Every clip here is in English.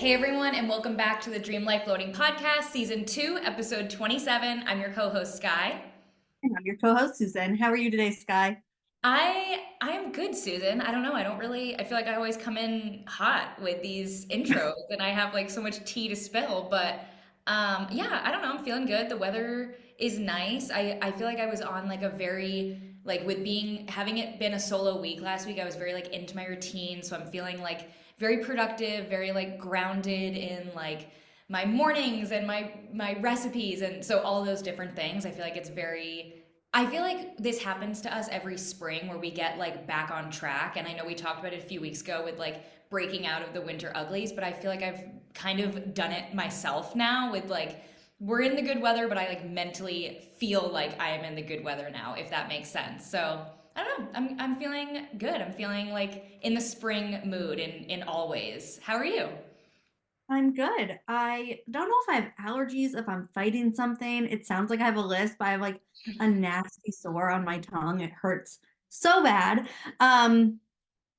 Hey everyone, and welcome back to the Dream Life Floating Podcast, Season 2, Episode 27. I'm your co-host, Skye. And I'm your co-host, Susan. How are you today, Skye? I am good, Susan. I don't know. I feel like I always come in hot with these intros and I have like so much tea to spill, but yeah, I don't know. I'm feeling good. The weather is nice. I feel like I was on like a very like with being having it been a solo week last week, I was very like into my routine, so I'm feeling like very productive, very like grounded in like my mornings and my recipes and so all those different things. I feel like this happens to us every spring where we get like back on track. And I know we talked about it a few weeks ago with like breaking out of the winter uglies, but I feel like I've kind of done it myself now with like, we're in the good weather, but I like mentally feel like I am in the good weather now, if that makes sense. So I don't know. I'm feeling good. I'm feeling like in the spring mood in all ways. How are you? I'm good. I don't know if I have allergies, if I'm fighting something. It sounds like I have a list, but I have like a nasty sore on my tongue. It hurts so bad. Um,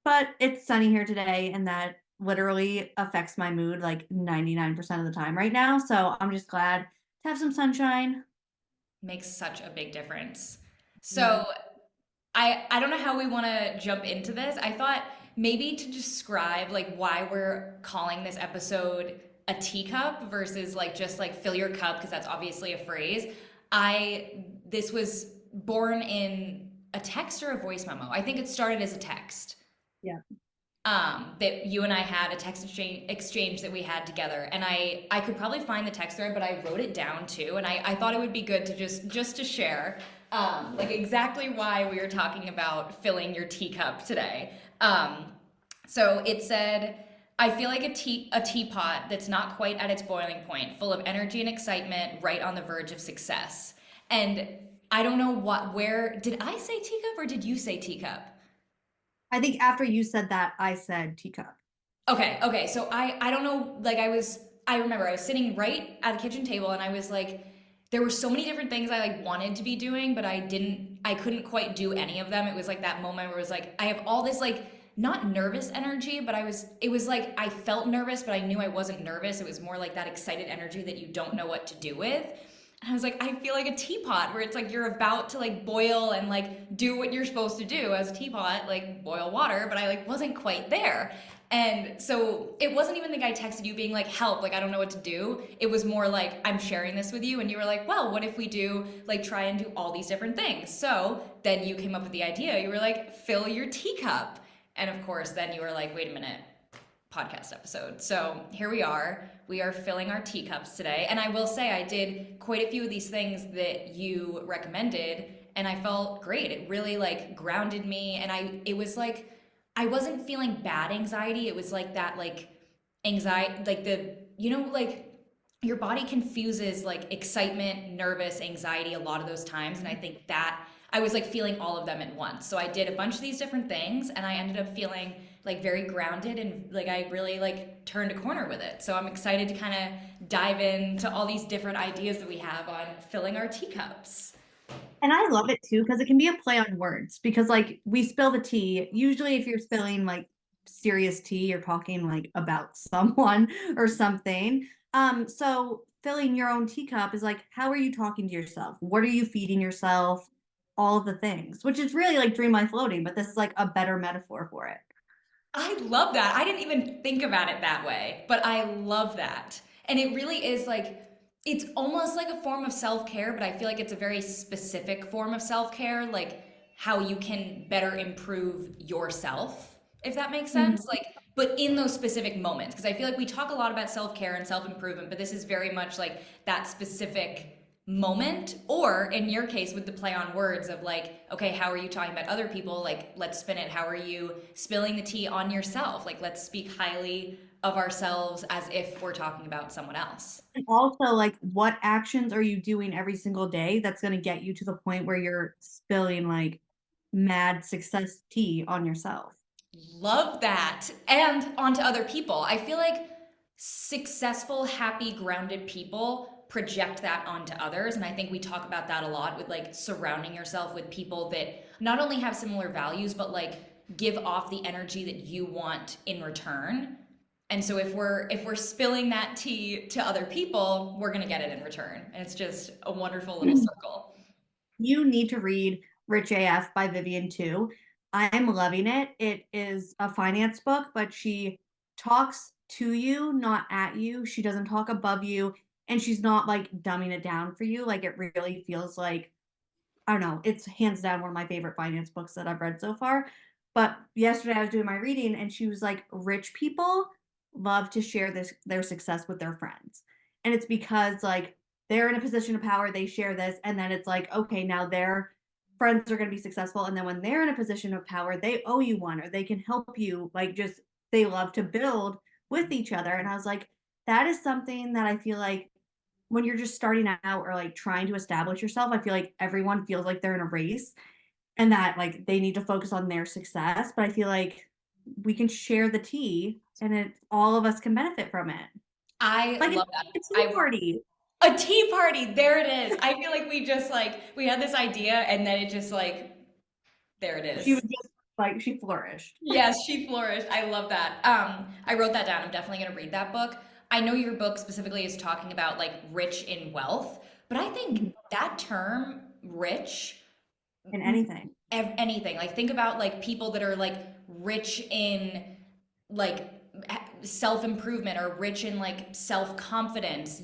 but it's sunny here today, and that literally affects my mood like 99% of the time right now. So I'm just glad to have some sunshine. Makes such a big difference. Yeah. So I don't know how we want to jump into this. I thought maybe to describe like why we're calling this episode a teacup versus like just like fill your cup because that's obviously a phrase. I this was born in a text or a voice memo. I think it started as a text Yeah. that you and I had a text exchange that we had together, and I could probably find the text thread, but I wrote it down too, and I thought it would be good to just to share like exactly why we were talking about filling your teacup today. So it said, I feel like a teapot that's not quite at its boiling point, full of energy and excitement, right on the verge of success. And I don't know where did I say teacup or did you say teacup? I think after you said that, I said teacup. Okay. So I don't know, like I remember I was sitting right at a kitchen table and I was like there were so many different things I like wanted to be doing, but I couldn't quite do any of them. It was like that moment where it was like I have all this like not nervous energy, but it was like I felt nervous, but I knew I wasn't nervous. It was more like that excited energy that you don't know what to do with. And I was like, I feel like a teapot where it's like you're about to like boil and like do what you're supposed to do as a teapot, like boil water, but I like wasn't quite there. And so it wasn't even the guy texted you being like, help, like I don't know what to do. It was more like, I'm sharing this with you. And you were like, well, what if we do like try and do all these different things? So then you came up with the idea. You were like, fill your teacup. And of course, then you were like, wait a minute, podcast episode. So here we are. We are filling our teacups today. And I will say, I did quite a few of these things that you recommended, and I felt great. It really like grounded me. And it was like, I wasn't feeling bad anxiety. It was like that, like anxiety, like like your body confuses like excitement, nervous, anxiety a lot of those times. And I think that I was like feeling all of them at once. So I did a bunch of these different things and I ended up feeling like very grounded and like I really like turned a corner with it. So I'm excited to kind of dive into all these different ideas that we have on filling our teacups. And I love it too because it can be a play on words because like we spill the tea. Usually if you're spilling like serious tea, you're talking like about someone or something. So filling your own teacup is like how are you talking to yourself? What are you feeding yourself? All of the things, which is really like dream life floating, but this is like a better metaphor for it. I love that. I didn't even think about it that way, but I love that. And it really is like, it's almost like a form of self care, but I feel like it's a very specific form of self care, like how you can better improve yourself, if that makes Mhm. sense. Like, but in those specific moments, because I feel like we talk a lot about self care and self improvement, but this is very much like that specific moment, or in your case with the play on words of like, okay, how are you talking about other people, like let's spin it, how are you spilling the tea on yourself, like let's speak highly of ourselves as if we're talking about someone else. And also, like, what actions are you doing every single day that's going to get you to the point where you're spilling like mad success tea on yourself? Love that. And onto other people. I feel like successful, happy, grounded people project that onto others. And I think we talk about that a lot with like surrounding yourself with people that not only have similar values, but like give off the energy that you want in return. And so if we're spilling that tea to other people, we're going to get it in return. And it's just a wonderful little circle. You need to read Rich AF by Vivian too. I'm loving it. It is a finance book, but she talks to you, not at you. She doesn't talk above you, and she's not like dumbing it down for you. Like it really feels like, I don't know, it's hands down one of my favorite finance books that I've read so far. But yesterday I was doing my reading and she was like, rich people love to share their success with their friends. And it's because like they're in a position of power, they share this, and then it's like, okay, now their friends are going to be successful. And then when they're in a position of power, they owe you one or they can help you. Like just they love to build with each other. And I was like, that is something that I feel like when you're just starting out or like trying to establish yourself, I feel like everyone feels like they're in a race and that like they need to focus on their success. But I feel like we can share the tea and all of us can benefit from it. I Like love that. a tea I party. A tea party. There it is. I feel like we just like we had this idea and then it just like there it She was is. just like, she flourished. Yes, she flourished. I love that. I wrote that down. I'm definitely going to read that book. I know your book specifically is talking about like rich in wealth, but I think that term rich In anything. anything. Like think about like people that are like rich in like self-improvement or rich in like self-confidence.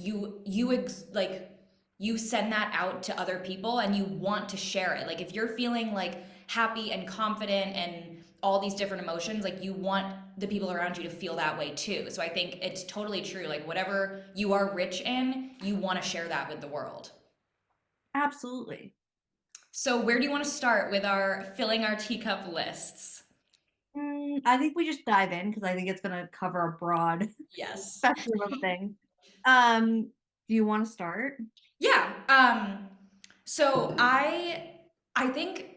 Like you send that out to other people and you want to share it. Like if you're feeling like happy and confident and all these different emotions, like you want the people around you to feel that way too. So I think it's totally true. Like whatever you are rich in, you want to share that with the world. Absolutely. So where do you want to start with our filling our teacup lists? I think we just dive in because I think it's going to cover a broad Yes. spectrum of things. Do you want to start? Yeah. So I think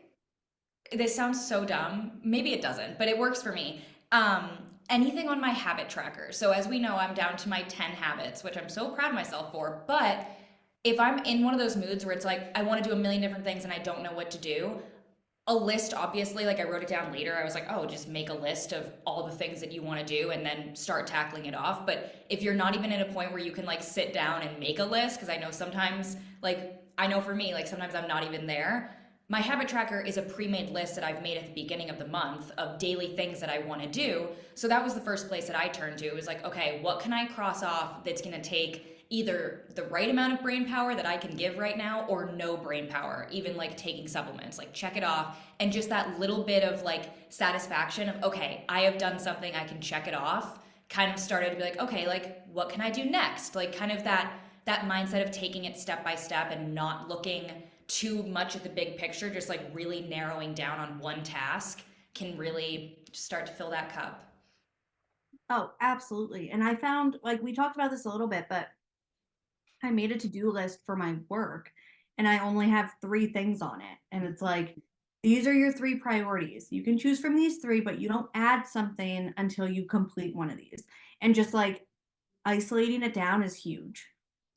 this sounds so dumb. Maybe it doesn't, but it works for me. Um, Anything on my habit tracker. So as we know, I'm down to my 10 habits, which I'm so proud of myself for. But if I'm in one of those moods where it's like I want to do a million different things and I don't know what to do, a list, obviously, like I wrote it down later. I was like, oh, just make a list of all the things that you want to do and then start tackling it off. But if you're not even at a point where you can like sit down and make a list, because I know sometimes, like, I know for me, like sometimes I'm not even there. My habit tracker is a pre made list that I've made at the beginning of the month of daily things that I want to do. So that was the first place that I turned to. It was like, okay, what can I cross off that's going to take either the right amount of brain power that I can give right now or no brain power, even like taking supplements, like check it off. And just that little bit of like satisfaction of, okay, I have done something, I can check it off, kind of started to be like, okay, like what can I do next? Like kind of that mindset of taking it step by step and not looking too much at the big picture, just like really narrowing down on one task can really start to fill that cup. Oh, absolutely. And I found like we talked about this a little bit, but I made a to-do list for my work and I only have 3 things on it. And it's like, these are your 3 priorities. You can choose from these 3, but you don't add something until you complete one of these. And just like isolating it down is huge.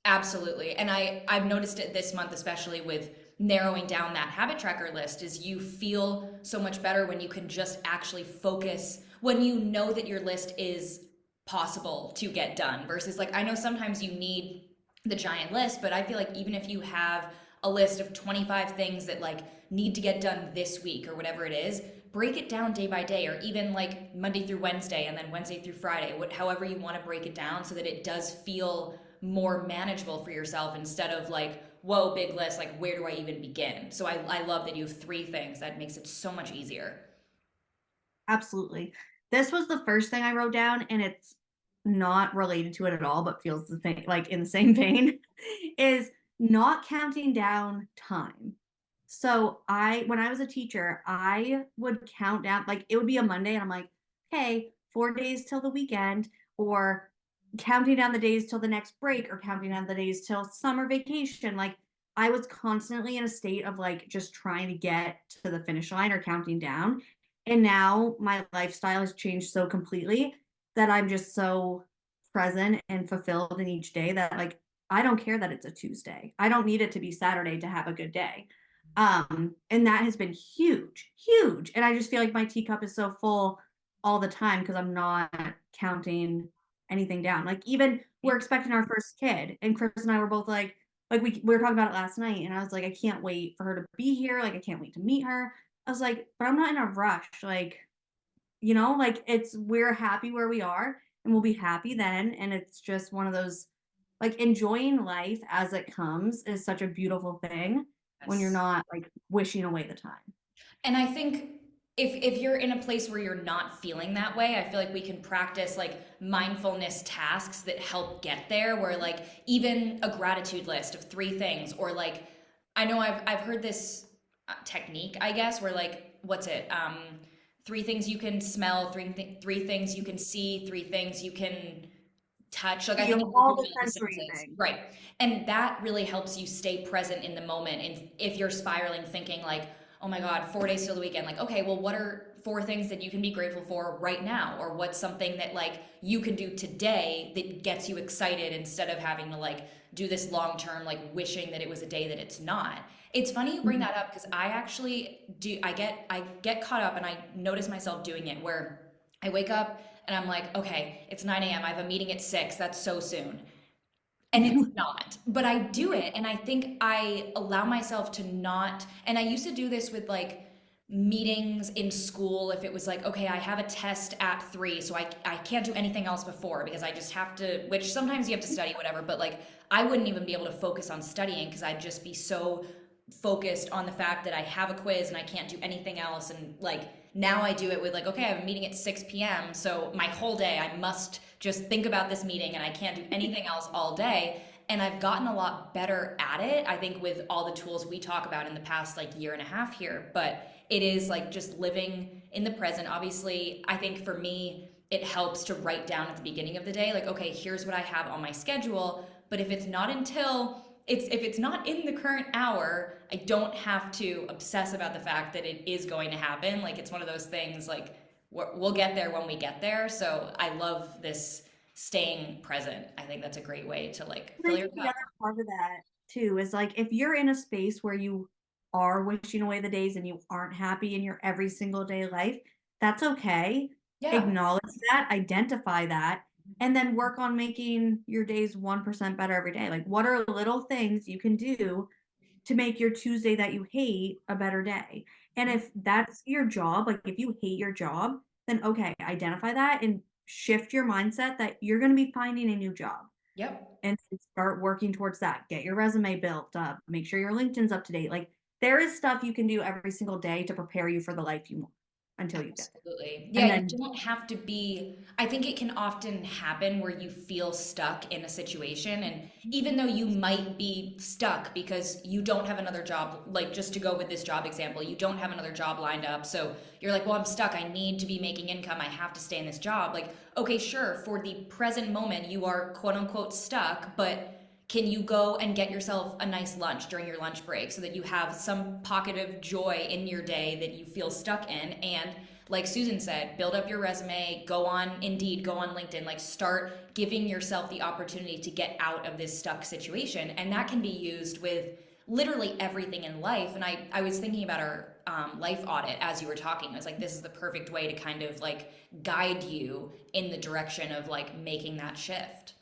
Absolutely. And I've noticed it this month, especially with narrowing down that habit tracker list, is you feel so much better when you can just actually focus when you know that your list is possible to get done versus like I know sometimes you need the giant list, but I feel like even if you have a list of 25 things that like need to get done this week or whatever it is, break it down day by day or even like Monday through Wednesday and then Wednesday through Friday, however you want to break it down so that it does feel more manageable for yourself instead of like, whoa, big list, like where do I even begin? So I love that you have 3 things. That makes it so much easier. Absolutely. This was the first thing I wrote down, and it's not related to it at all, but feels the same, like in the same vein, is not counting down time. So when I was a teacher, I would count down, like it would be a Monday, and I'm like, okay, 4 days till the weekend, or counting down the days till the next break, or counting down the days till summer vacation. Like I was constantly in a state of like just trying to get to the finish line or counting down. And now my lifestyle has changed so completely that I'm just so present and fulfilled in each day that like I don't care that it's a Tuesday. I don't need it to be Saturday to have a good day. And that has been huge, huge. And I just feel like my teacup is so full all the time because I'm not counting anything down. Like even we're expecting our first kid, and Chris and I were both like we were talking about it last night, and I was like, I can't wait for her to be here. Like I can't wait to meet her. I was like, but I'm not in a rush. Like, like we're happy where we are and we'll be happy then. And it's just one of those, like, enjoying life as it comes is such a beautiful thing when you're Yes. not like wishing away the time. And I think if you're in a place where you're not feeling that way, I feel like we can practice like mindfulness tasks that help get there, where like even a gratitude list of three things, or like I know I've heard this technique, I guess, where like what's it? Three things you can smell, three things you can see, three things you can touch. Like I think it's All literally the all the sensory senses, things. right? And that really helps you stay present in the moment. And if you're spiraling, thinking like, oh my God, 4 days till the weekend, like, okay, well, what are four things that you can be grateful for right now? Or what's something that like you can do today that gets you excited instead of having to like do this long term, like wishing that it was a day that it's not. It's funny you bring Mhm. that up because I actually do. I get caught up and I notice myself doing it where I wake up and I'm like, okay, it's 9 a.m. I have a meeting at 6. That's so soon. And it's not. But I do it. And I think I allow myself to not. And I used to do this with like meetings in school. If it was like, okay, I have a test at 3, so I can't do anything else before because I just have to, which sometimes you have to study, whatever. But like, I wouldn't even be able to focus on studying because I'd just be so focused on the fact that I have a quiz and I can't do anything else. And like now I do it with like, okay, I have a meeting at 6 p.m. So my whole day I must just think about this meeting and I can't do anything else all day. And I've gotten a lot better at it, I think, with all the tools we talk about in the past like year and a half here. But it is like just living in the present. Obviously, I think for me, it helps to write down at the beginning of the day, like, okay, here's what I have on my schedule. But if it's not until if it's not in the current hour, I don't have to obsess about the fact that it is going to happen. Like it's one of those things like we'll get there when we get there. So I love this staying present. I think that's a great way to like And fill I your think the cup. other part of that too is like if you're in a space where you are wishing away the days and you aren't happy in your every single day life, that's okay. Yeah. Acknowledge that, identify that, and then work on making your days 1% better every day. Like, what are little things you can do to make your Tuesday that you hate a better day? And if that's your job, like if you hate your job, then okay, identify that and shift your mindset that you're going to be finding a new job Yep. and start working towards that. Get your resume built up, make sure your LinkedIn's up to date. Like there is stuff you can do every single day to prepare you for the life you want until you get there. Absolutely. Yeah, And you then don't have to be. I think it can often happen where you feel stuck in a situation. And even though you might be stuck because you don't have another job, like just to go with this job example, you don't have another job lined up. So you're like, well, I'm stuck. I need to be making income. I have to stay in this job. Like, okay, sure, for the present moment, you are quote unquote stuck, but can you go and get yourself a nice lunch during your lunch break so that you have some pocket of joy in your day that you feel stuck in? And like Susan said, build up your resume, go on Indeed, go on LinkedIn, like start giving yourself the opportunity to get out of this stuck situation. And that can be used with literally everything in life. And I was thinking about our life audit as you were talking. I was like, this is the perfect way to kind of like guide you in the direction of like making that shift.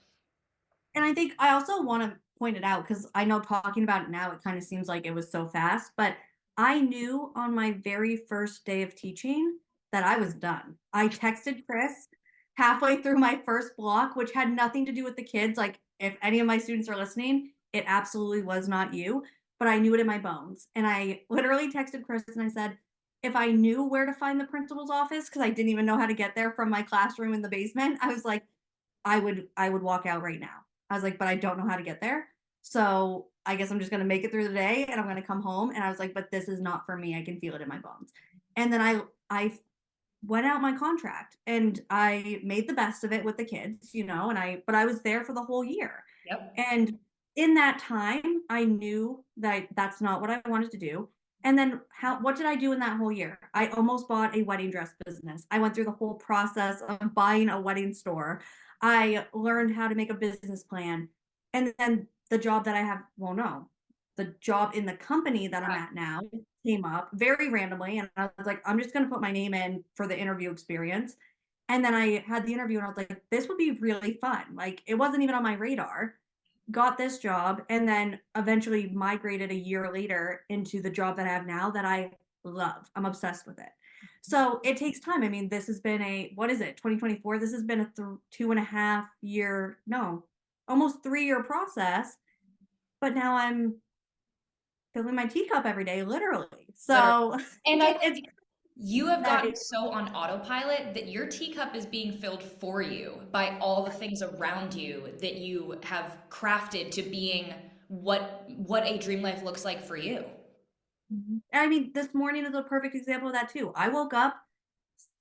I think I also want to point it out because I know talking about it now, it kind of seems like it was so fast, but I knew on my very first day of teaching that I was done. I texted Chris halfway through my first block, which had nothing to do with the kids. Like, if any of my students are listening, it absolutely was not you, but I knew it in my bones. And I literally texted Chris and I said, if I knew where to find the principal's office, because I didn't even know how to get there from my classroom in the basement, I was like, I would walk out right now. I was like, but I don't know how to get there. So I guess I'm just gonna make it through the day and I'm gonna come home. And I was like, but this is not for me. I can feel it in my bones. And then I went out my contract and I made the best of it with the kids, and but I was there for the whole year. Yep. And in that time, I knew that that's not what I wanted to do. And then what did I do in that whole year? I almost bought a wedding dress business. I went through the whole process of buying a wedding store. I learned how to make a business plan. And then the job that I have, well, no, the job in the company that I'm Right. at now came up very randomly. And I was like, I'm just going to put my name in for the interview experience. And then I had the interview and I was like, this would be really fun. Like, it wasn't even on my radar. Got this job and then eventually migrated a year later into the job that I have now that I love. I'm obsessed with it. So it takes time. I mean, this has been what is it, 2024? This has been a 2.5 year, no, almost 3 year process. But now I'm filling my teacup every day, literally. Literally. So And I it's think you have gotten so on autopilot that your teacup is being filled for you by all the things around you that you have crafted to being what a dream life looks like for you. I mean, this morning is a perfect example of that too. I woke up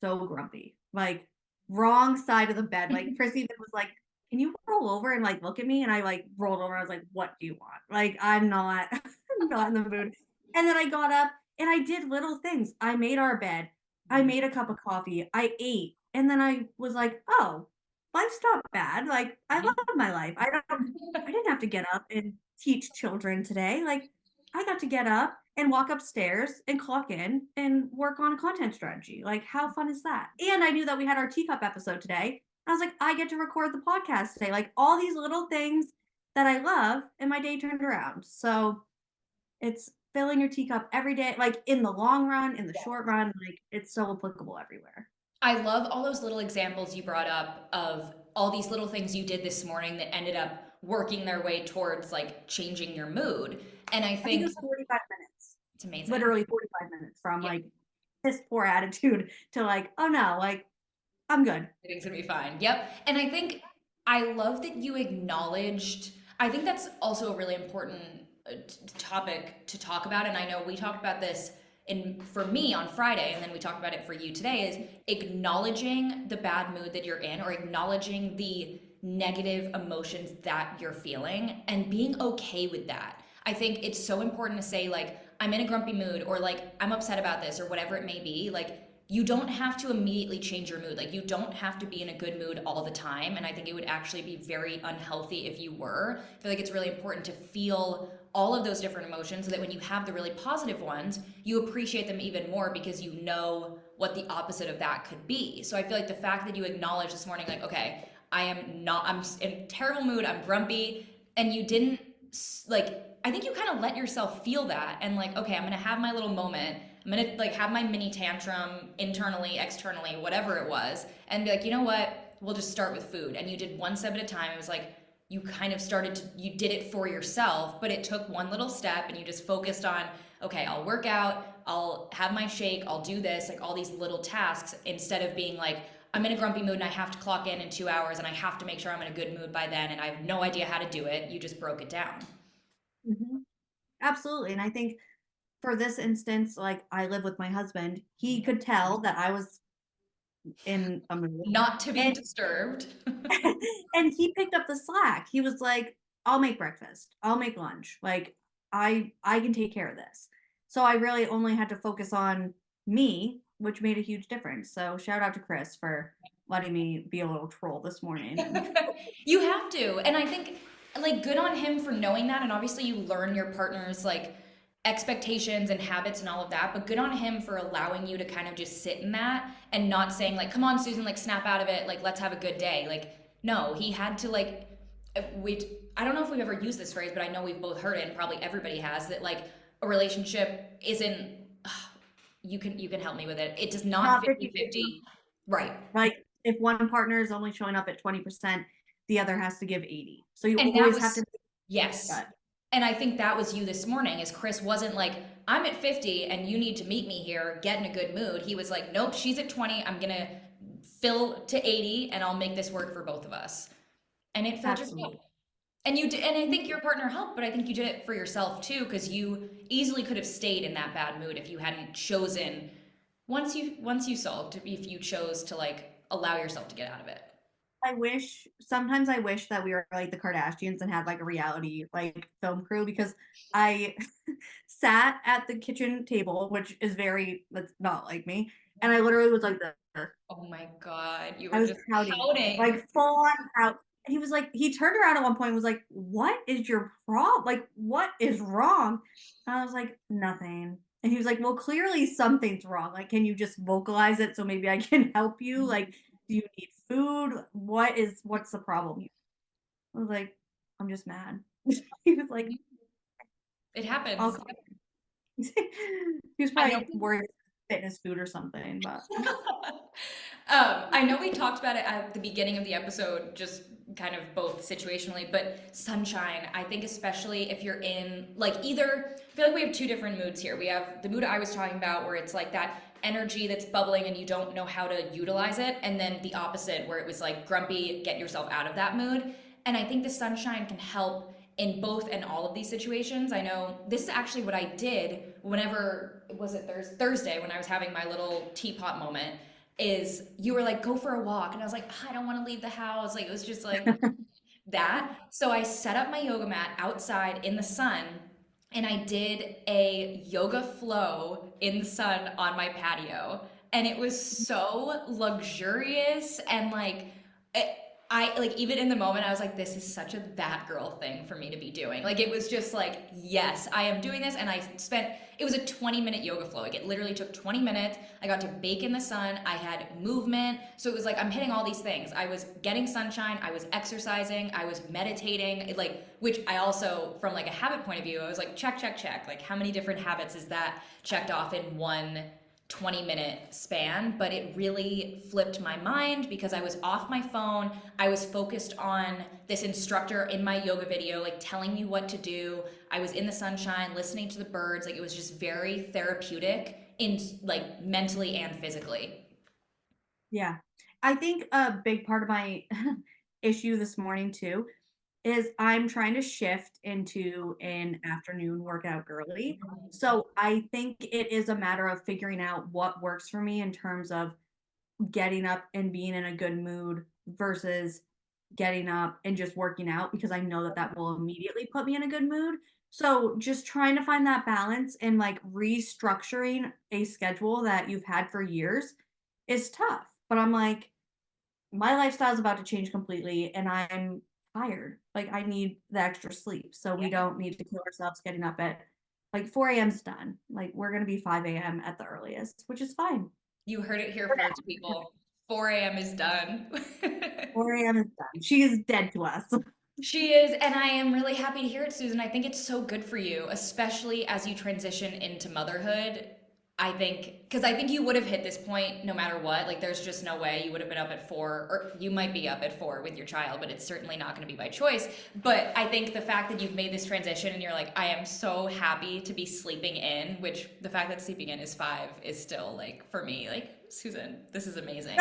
so grumpy, like wrong side of the bed. Like Chris even was like, "Can you roll over and like look at me?" And I like rolled over. I was like, "What do you want?" Like I'm not, I'm not in the mood. And then I got up and I did little things. I made our bed. I made a cup of coffee. I ate, and then I was like, "Oh, life's not bad. Like I love my life. I didn't have to get up and teach children today. Like I got to get up and walk upstairs and clock in and work on a content strategy. Like, how fun is that?" And I knew that we had our teacup episode today. I was like, I get to record the podcast today. Like, all these little things that I love, and my day turned around. So it's filling your teacup every day, like in the long run, in the short run, like it's so applicable everywhere. I love all those little examples you brought up of all these little things you did this morning that ended up working their way towards like changing your mood. And I I think it think was 45 minutes, it's amazing. literally 45 minutes from Yeah, like piss poor attitude to like, oh no, like I'm good. everything's gonna be fine. Yep. And I think I love that you acknowledged, I think that's also a really important topic to talk about. And I know we talked about this for me on Friday, and then we talked about it for you today, is acknowledging the bad mood that you're in or acknowledging the negative emotions that you're feeling and being okay with that. I think it's so important to say, like, I'm in a grumpy mood, or like, I'm upset about this, or whatever it may be. Like, you don't have to immediately change your mood. Like, you don't have to be in a good mood all the time. And I think it would actually be very unhealthy if you were. I feel like it's really important to feel all of those different emotions so that when you have the really positive ones, you appreciate them even more because you know what the opposite of that could be. So I feel like the fact that you acknowledged this morning, like, okay, I'm in a terrible mood, I'm grumpy, and you didn't, like, I think you kind of let yourself feel that and, like, okay, I'm gonna have my little moment. I'm gonna like have my mini tantrum internally, externally, whatever it was, and be like, you know what? We'll just start with food. And you did one step at a time. It was like you kind of you did it for yourself, but it took one little step and you just focused on, okay, I'll work out, I'll have my shake, I'll do this, like all these little tasks instead of being like, I'm in a grumpy mood and I have to clock in 2 hours and I have to make sure I'm in a good mood by then and I have no idea how to do it. You just broke it down. Mhm. Absolutely. And I think for this instance, like I live with my husband, he could tell that I was in a mood. Not to be And disturbed. and he picked up the slack. He was like, "I'll make breakfast. I'll make lunch. Like I can take care of this." So I really only had to focus on me, which made a huge difference. So shout out to Chris for letting me be a little troll this morning. And You have to. And I think like good on him for knowing that. And obviously you learn your partner's like expectations and habits and all of that, but good on him for allowing you to kind of just sit in that and not saying like, come on, Susan, like snap out of it, like let's have a good day. Like, no, he had to like we I don't know if we've ever used this phrase, but I know we've both heard it and probably everybody has, that like a relationship isn't you can help me with it. It does not not 50-50. Right. like if one partner is only showing up at 20%, the other has to give 80. So you And that always have to was, yes. but And I think that was you this morning, is Chris wasn't like, I'm at 50 and you need to meet me here, get in a good mood. He was like, nope, she's at 20. I'm going to fill to 80 and I'll make this work for both of us. And it felt just good. absolutely. And you did, and I think your partner helped, but I think you did it for yourself too, because you easily could have stayed in that bad mood if you hadn't chosen, once you solved, if you chose to like allow yourself to get out of it. Sometimes I wish that we were like the Kardashians and had like a reality like film crew, because I sat at the kitchen table, which is that's not like me. And I literally was like this. Oh my God, you I were was just pouting, pouting. like full on pout. And he was like, he turned around at one point and was like, "What is your problem? Like, what is wrong?" And I was like, "Nothing." And he was like, "Well, clearly something's wrong. Like, can you just vocalize it so maybe I can help you?" Like, Do you need food? What's the problem here? I was like, I'm just mad. He was like, It I'll happens. call you. He was I know. probably worried fitness food or something, but I know we talked about it at the beginning of the episode, just kind of both situationally, but sunshine, I think especially if you're in like either, I feel like we have two different moods here. We have the mood I was talking about where it's like that energy that's bubbling and you don't know how to utilize it, and then the opposite where it was like grumpy, get yourself out of that mood. And I think the sunshine can help in both and all of these situations. I know this is actually what I did whenever was it Thursday when I was having my little teapot moment is you were like go for a walk and I was like I don't want to leave the house, like it was just like that. So I set up my yoga mat outside in the sun and I did a yoga flow in the sun on my patio. And it was so luxurious and like it, I like even in the moment I was like, this is such a that girl thing for me to be doing. Like it was just like, yes, I am doing this. And I spent it was a 20-minute yoga flow. Like it literally took 20 minutes. I got to bake in the sun. I had movement. So it was like I'm hitting all these things. I was getting sunshine, I was exercising, I was meditating, like which I also from like a habit point of view, I was like check check check. Like how many different habits is that checked off in one 20-minute span, but it really flipped my mind because I was off my phone. I was focused on this instructor in my yoga video, like telling me what to do. I was in the sunshine, listening to the birds. Like it was just very therapeutic in like mentally and physically. yeah. I think a big part of my issue this morning too is I'm trying to shift into an afternoon workout girly. So I think it is a matter of figuring out what works for me in terms of getting up and being in a good mood versus getting up and just working out because I know that that will immediately put me in a good mood. So just trying to find that balance and like restructuring a schedule that you've had for years is tough. But I'm like, my lifestyle is about to change completely and I'm tired. Like I need the extra sleep. So we don't need to kill ourselves getting up at like 4 a.m.'s done. Like we're gonna be 5 a.m. at the earliest, which is fine. You heard it here first, people. 4 a.m. is done. 4 a.m. is done. She is dead to us. She is, and I am really happy to hear it, Susan. I think it's so good for you, especially as you transition into motherhood. I think, because I think you would have hit this point no matter what. Like, there's just no way you would have been up at 4, or you might be up at 4 with your child, but it's certainly not going to be by choice. But I think the fact that you've made this transition and you're like, I am so happy to be sleeping in, which the fact that sleeping in is 5 is still like, for me, like, Susan, this is amazing.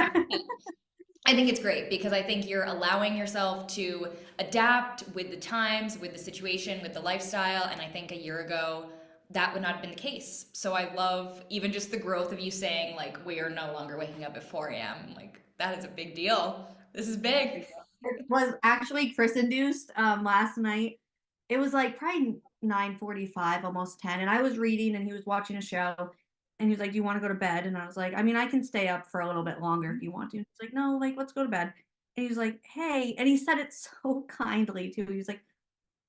I think it's great because I think you're allowing yourself to adapt with the times, with the situation, with the lifestyle. And I think a year ago, that would not have been the case. So I love even just the growth of you saying, like, we are no longer waking up at 4 a.m. Like, that is a big deal. This is big. It was actually Chris induced last night. It was like probably 9:45, almost 10. And I was reading and he was watching a show and he was like, do you want to go to bed? And I was like, I mean, I can stay up for a little bit longer if you want to. He's like, no, like, let's go to bed. And he was like, hey, and he said it so kindly too. He was like,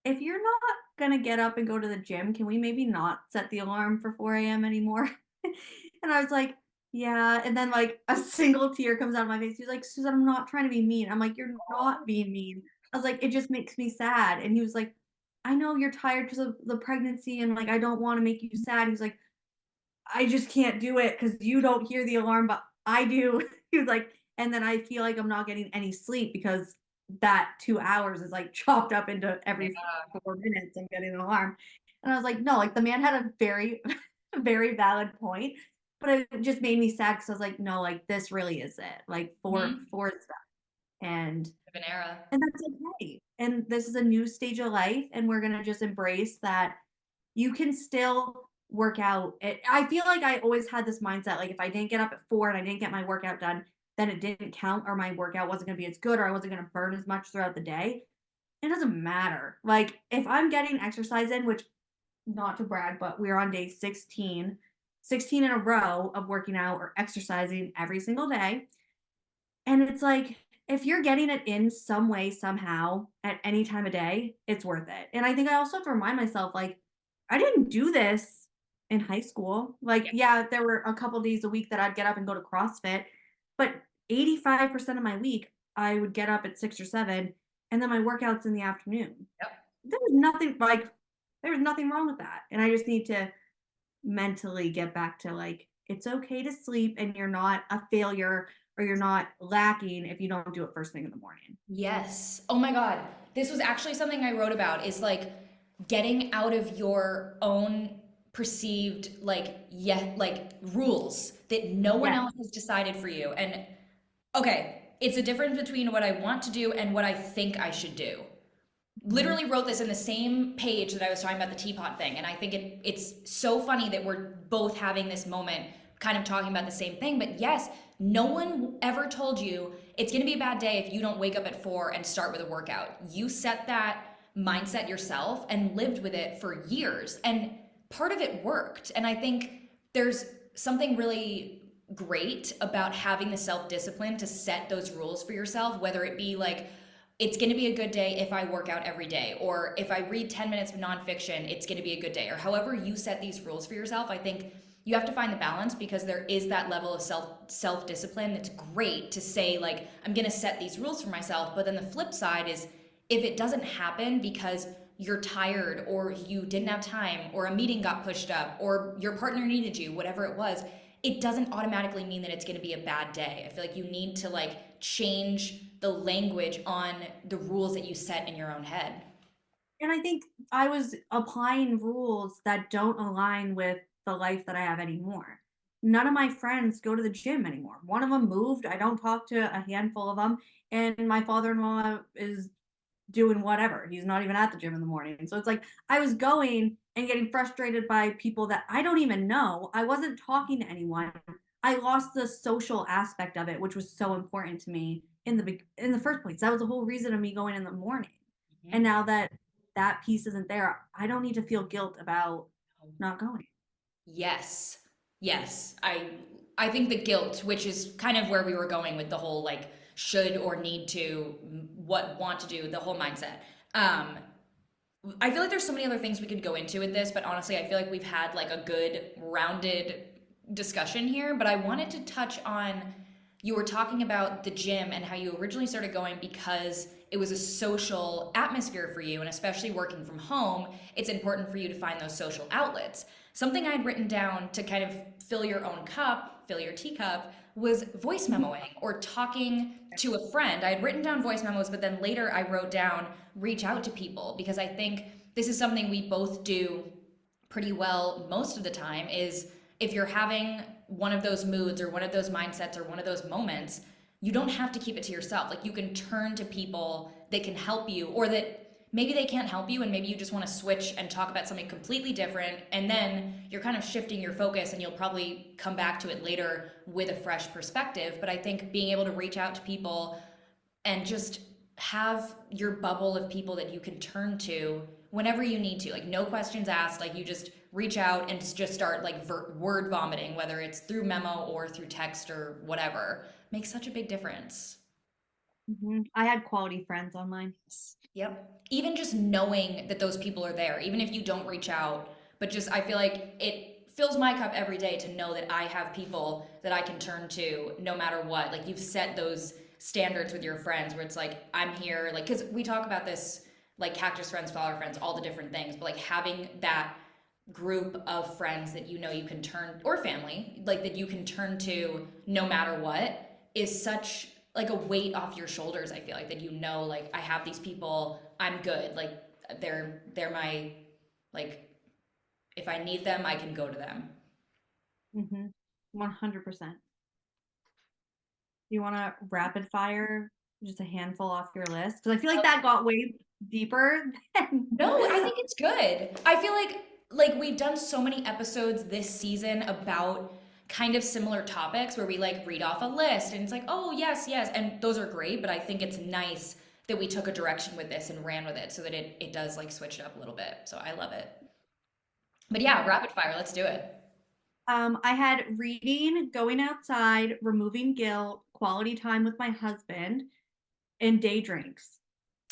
if you're not gonna get up and go to the gym, can we maybe not set the alarm for 4 a.m. anymore? And I was like, yeah. And then like a single tear comes out of my face. He's like, Susan, I'm not trying to be mean. I'm like, you're not being mean. I was like, it just makes me sad. And he was like, I know you're tired because of the pregnancy and like I don't want to make you sad. He was like, I just can't do it because you don't hear the alarm, but I do. He was like, and then I feel like I'm not getting any sleep because that 2 hours is like chopped up into Yeah. every 4 minutes I'm getting an alarm. And I was like, no, like the man had a very, very valid point, but it just made me sad because I was like, no, like this really is it. Like Mm-hmm. four is done. And An era. that's okay. And this is a new stage of life, and we're gonna just embrace that you can still work out. I feel like I always had this mindset, like if I didn't get up at 4 and I didn't get my workout done, then it didn't count, or my workout wasn't gonna be as good, or I wasn't gonna burn as much throughout the day. It doesn't matter. Like if I'm getting exercise in, which not to brag, but we're on day 16, 16 in a row of working out or exercising every single day. And it's like, if you're getting it in some way, somehow, at any time of day, it's worth it. And I think I also have to remind myself, like, I didn't do this in high school. Like, Yeah. yeah, there were a couple days a week that I'd get up and go to CrossFit, but 85% of my week, I would get up at 6 or 7, and then my workouts in the afternoon. Yep. There was nothing like there was nothing wrong with that. And I just need to mentally get back to like it's okay to sleep and you're not a failure or you're not lacking if you don't do it first thing in the morning. Yes. Oh my God. This was actually something I wrote about is like getting out of your own perceived like rules that no one Yes. else has decided for you. And okay, it's a difference between what I want to do and what I think I should do. Mhm. Literally wrote this in the same page that I was talking about the teapot thing. And I think it's so funny that we're both having this moment kind of talking about the same thing. But yes, no one ever told you it's going to be a bad day if you don't wake up at 4 and start with a workout. You set that mindset yourself and lived with it for years. And part of it worked. And I think there's something really great about having the self discipline to set those rules for yourself, whether it be like, it's going to be a good day if I work out every day, or if I read 10 minutes of nonfiction, it's going to be a good day, or however you set these rules for yourself. I think you have to find the balance because there is that level of self discipline. It's great to say like I'm going to set these rules for myself, but then the flip side is if it doesn't happen because you're tired or you didn't have time or a meeting got pushed up or your partner needed you, whatever it was, it doesn't automatically mean that it's going to be a bad day. I feel like you need to like change the language on the rules that you set in your own head. And I think I was applying rules that don't align with the life that I have anymore. None of my friends go to the gym anymore. One of them moved. I don't talk to a handful of them. And my father in law is doing whatever. He's not even at the gym in the morning. So it's like I was going and getting frustrated by people that I don't even know. I wasn't talking to anyone. I lost the social aspect of it, which was so important to me in the first place. That was the whole reason of me going in the morning. And Mhm. now that that piece isn't there, I don't need to feel guilt about not going. Yes. Yes. I think the guilt, which is kind of where we were going with the whole like should or need to, what want to do, the whole mindset. Um, I feel like there's so many other things we could go into with this, but honestly, I feel like we've had like a good rounded discussion here. But I wanted to touch on you were talking about the gym and how you originally started going because it was a social atmosphere for you, and especially working from home, it's important for you to find those social outlets. Something I'd written down to kind of fill your own cup, fill your teacup, was voice memoing or talking to a friend. I had written down voice memos, but then later I wrote down reach out to people because I think this is something we both do pretty well most of the time is if you're having one of those moods or one of those mindsets or one of those moments, you don't have to keep it to yourself. Like you can turn to people that can help you or that maybe they can't help you and maybe you just want to switch and talk about something completely different and then you're kind of shifting your focus and you'll probably come back to it later with a fresh perspective. But I think being able to reach out to people and just have your bubble of people that you can turn to whenever you need to, like no questions asked, like you just reach out and just start like word vomiting, whether it's through memo or through text or whatever, makes such a big difference. I had quality friends online. Yep. Even just knowing that those people are there, even if you don't reach out, but just I feel like it fills my cup every day to know that I have people that I can turn to no matter what. Like you've set those standards with your friends where it's like I'm here, like because we talk about this like cactus friends, flower friends, all the different things, but like having that group of friends that you know you can turn or family like that you can turn to no matter what is such like a weight off your shoulders. I feel like that you know like I have these people, I'm good, like they're my like if I need them I can go to them. 100%. You want to rapid fire just a handful off your list? Because I feel like that got way deeper than. No, I think it's good. I feel like we've done so many episodes this season about kind of similar topics where we like read off a list and it's like, "Oh, yes, yes." And those are great, but I think it's nice that we took a direction with this and ran with it so that it does like switch it up a little bit. So I love it. But yeah, rapid fire, let's do it. I had reading, going outside, removing guilt, quality time with my husband, and day drinks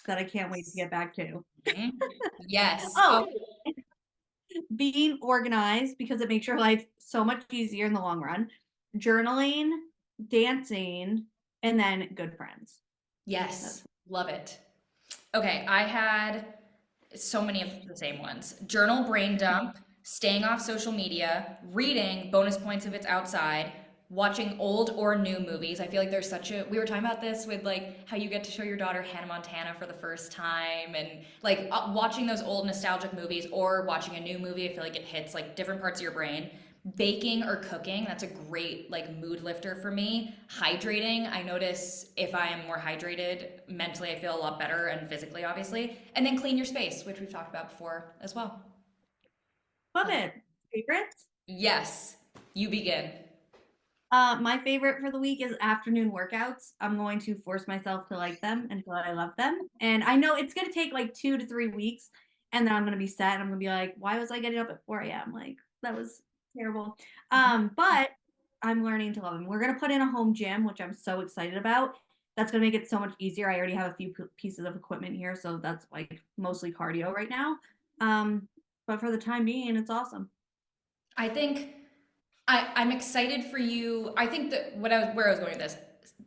that I can't wait to get back to. Mhm. Yes. Oh, Oh, being organized because it makes your life so much easier in the long run. Journaling, dancing, and then good friends. Yes, love it. Okay, I had so many of the same ones. Journal brain dump, staying off social media, reading, bonus points if it's outside, watching old or new movies. I feel like there's such a, we were talking about this with like how you get to show your daughter Hannah Montana for the first time and like watching those old nostalgic movies or watching a new movie. I feel like it hits like different parts of your brain. Baking or cooking, that's a great like mood lifter for me. Hydrating, I notice if I am more hydrated, mentally I feel a lot better and physically obviously. And then clean your space, which we've talked about before as well. Love it. Favorites? Yes, you begin. My favorite for the week is afternoon workouts. I'm going to force myself to like them until I love them. And I know it's going to take like 2 to 3 weeks. And then I'm going to be sad. And I'm going to be like, why was I getting up at 4 a.m.? Like, that was terrible. But I'm learning to love them. We're going to put in a home gym, which I'm so excited about. That's going to make it so much easier. I already have a few pieces of equipment here. So that's like mostly cardio right now. But for the time being, it's awesome. I think I'm excited for you. I think that where I was going with this,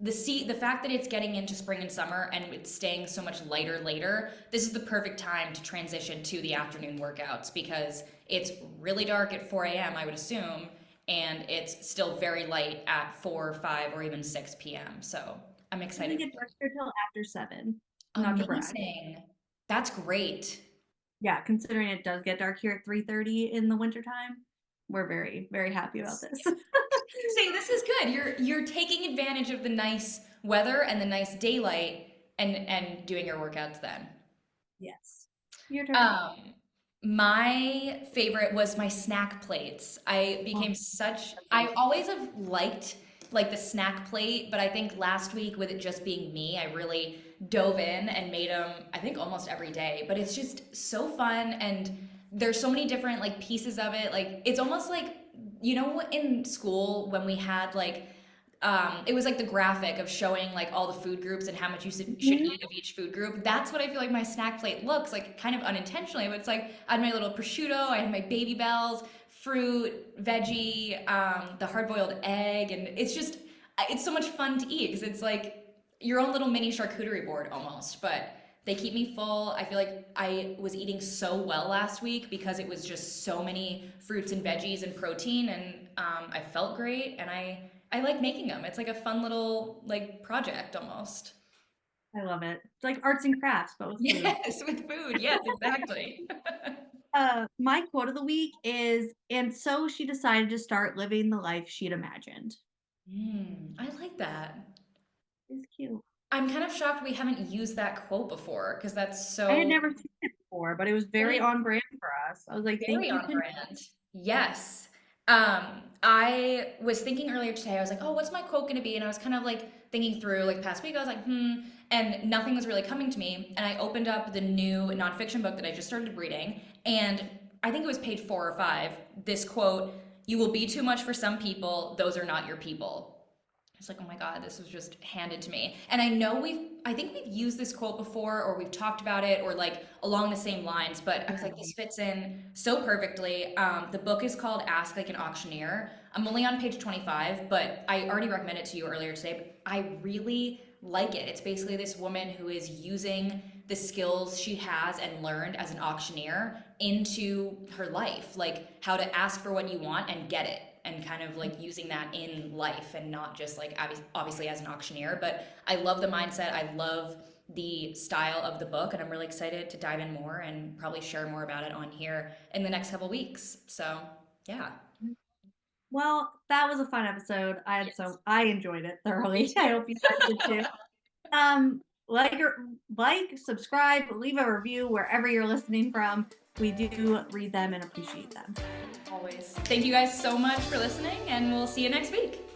the fact that it's getting into spring and summer and it's staying so much lighter later, this is the perfect time to transition to the afternoon workouts because it's really dark at 4 a.m. I would assume, and it's still very light at 4, 5, or even 6 p.m. So I'm I excited. think it dark until after 7. Not to brag. Amazing. That's great. Yeah, considering it does get dark here at 3:30 in the wintertime, we're very, very happy about this. See, this is good. You're taking advantage of the nice weather and the nice daylight and doing your workouts then. Yes. Your turn. My favorite was my snack plates. I always have liked like the snack plate, but I think last week with it just being me, I really dove in and made them, I think almost every day, but it's just so fun and there's so many different like pieces of it. Like it's almost like, you know, in school when we had like it was like the graphic of showing like all the food groups and how much you should eat of each food group. That's what I feel like my snack plate looks like, kind of unintentionally, but it's like I had my little prosciutto, I had my baby bells, fruit, veggie, the hard-boiled egg, and it's so much fun to eat because it's like your own little mini charcuterie board almost, but they keep me full. I feel like I was eating so well last week because it was just so many fruits and veggies and protein, and I felt great, and I like making them. It's like a fun little like project almost. I love it. It's like arts and crafts, but with food. Yes, with food. Yes, exactly. My quote of the week is, and so she decided to start living the life she'd imagined. I like that. It's cute. I'm kind of shocked we haven't used that quote before because that's so I had never seen it before, but it was very on brand for us. I was like, thank very you. on brand. Yes. I was thinking earlier today, I was like, oh, what's my quote gonna be? And I was kind of like thinking through like past week, I was like, and nothing was really coming to me. And I opened up the new nonfiction book that I just started reading, and I think it was page 4 or 5. This quote, "You will be too much for some people, those are not your people." It's like, oh my God, this was just handed to me. And I think we've used this quote before or we've talked about it or like along the same lines, but I was like, this fits in so perfectly. The book is called Ask Like an Auctioneer. I'm only on page 25, but I already recommended it to you earlier today, but I really like it. It's basically this woman who is using the skills she has and learned as an auctioneer into her life, like how to ask for what you want and get it, and kind of like using that in life and not just like obviously as an auctioneer. But I love the mindset. I love the style of the book, and I'm really excited to dive in more and probably share more about it on here in the next couple weeks. So yeah. Well, that was a fun episode. I enjoyed it thoroughly. I hope you guys did too. Like, subscribe, leave a review wherever you're listening from. We do read them and appreciate them. Always. Thank you guys so much for listening, and we'll see you next week.